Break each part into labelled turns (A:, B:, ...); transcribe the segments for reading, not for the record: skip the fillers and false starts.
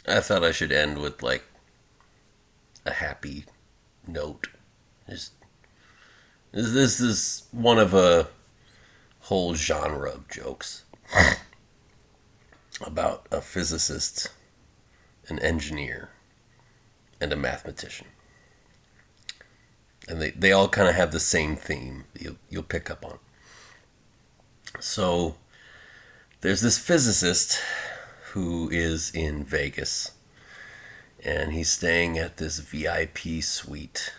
A: I thought I should end with like a happy note. Just, this is one of a whole genre of jokes about a physicist, an engineer, and a mathematician. And they all kind of have the same theme. You'll pick up on. So there's this physicist who is in Vegas, and he's staying at this VIP suite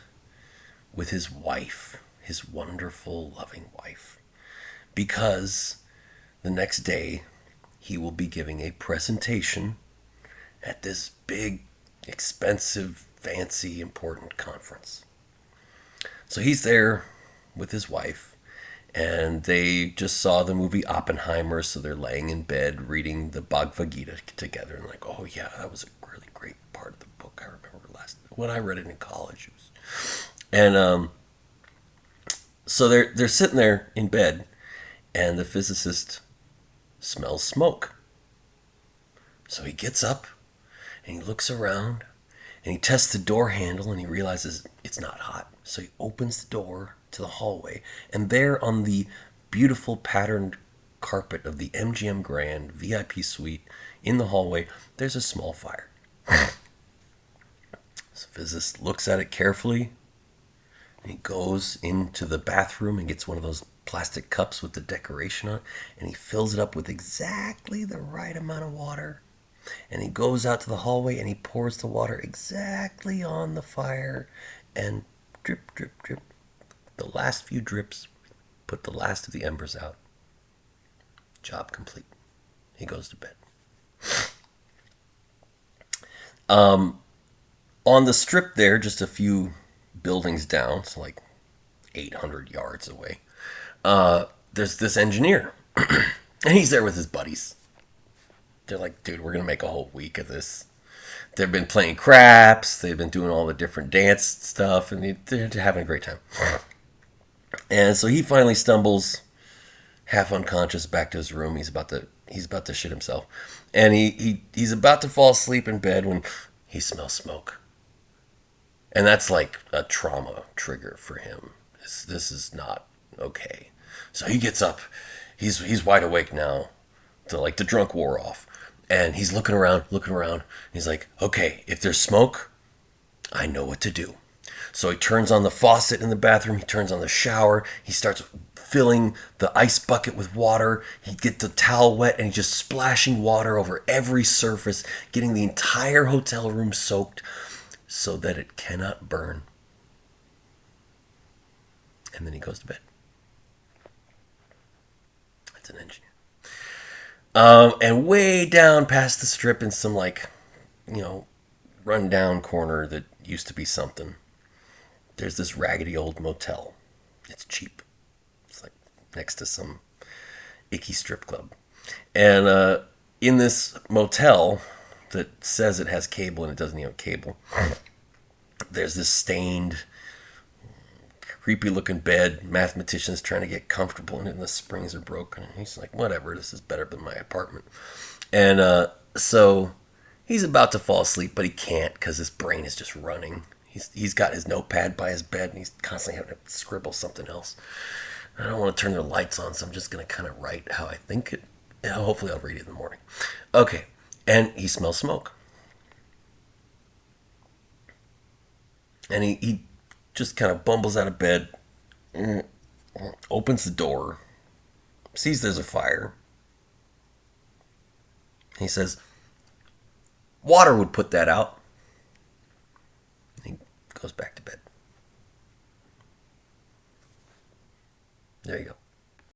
A: with his wife, his wonderful, loving wife, because the next day he will be giving a presentation at this big, expensive, fancy, important conference. So he's there with his wife, and they just saw the movie Oppenheimer, so they're laying in bed reading the Bhagavad Gita together, and like, oh yeah, that was a really great part of the book. I remember when I read it in college. And so they're sitting there in bed, and the physicist smells smoke. So he gets up and he looks around and he tests the door handle and he realizes it's not hot. So he opens the door to the hallway, and there on the beautiful patterned carpet of the MGM Grand VIP suite in the hallway, there's a small fire. So the physicist looks at it carefully, and he goes into the bathroom and gets one of those plastic cups with the decoration on it, and he fills it up with exactly the right amount of water. And he goes out to the hallway and he pours the water exactly on the fire, and drip, drip, drip. The last few drips put the last of the embers out. Job complete. He goes to bed. On the strip there, just a few buildings down, so like 800 yards away, there's this engineer. And he's there with his buddies. They're like, dude, we're going to make a whole week of this. They've been playing craps. They've been doing all the different dance stuff, and they're having a great time. And so he finally stumbles, half unconscious, back to his room. He's about to shit himself, and he's about to fall asleep in bed when he smells smoke, and that's like a trauma trigger for him. This is not okay. So he gets up. He's wide awake now. The drunk wore off, and he's looking around. He's like, okay, if there's smoke, I know what to do. So he turns on the faucet in the bathroom. He turns on the shower. He starts filling the ice bucket with water. He gets the towel wet, and he's just splashing water over every surface, getting the entire hotel room soaked so that it cannot burn. And then he goes to bed. That's an engineer. And way down past the strip in some run down corner that used to be something, there's this raggedy old motel. It's cheap. It's like next to some icky strip club. And in this motel that says it has cable and it doesn't even have cable, there's this stained, creepy looking bed. Mathematician's trying to get comfortable in it, and the springs are broken. And he's like, whatever, this is better than my apartment. And so he's about to fall asleep, but he can't because his brain is just running. He's got his notepad by his bed, and he's constantly having to scribble something else. I don't want to turn the lights on, so I'm just going to kind of write how I think it. Hopefully I'll read it in the morning. Okay, and he smells smoke. And he just kind of bumbles out of bed, opens the door, sees there's a fire. He says, water would put that out.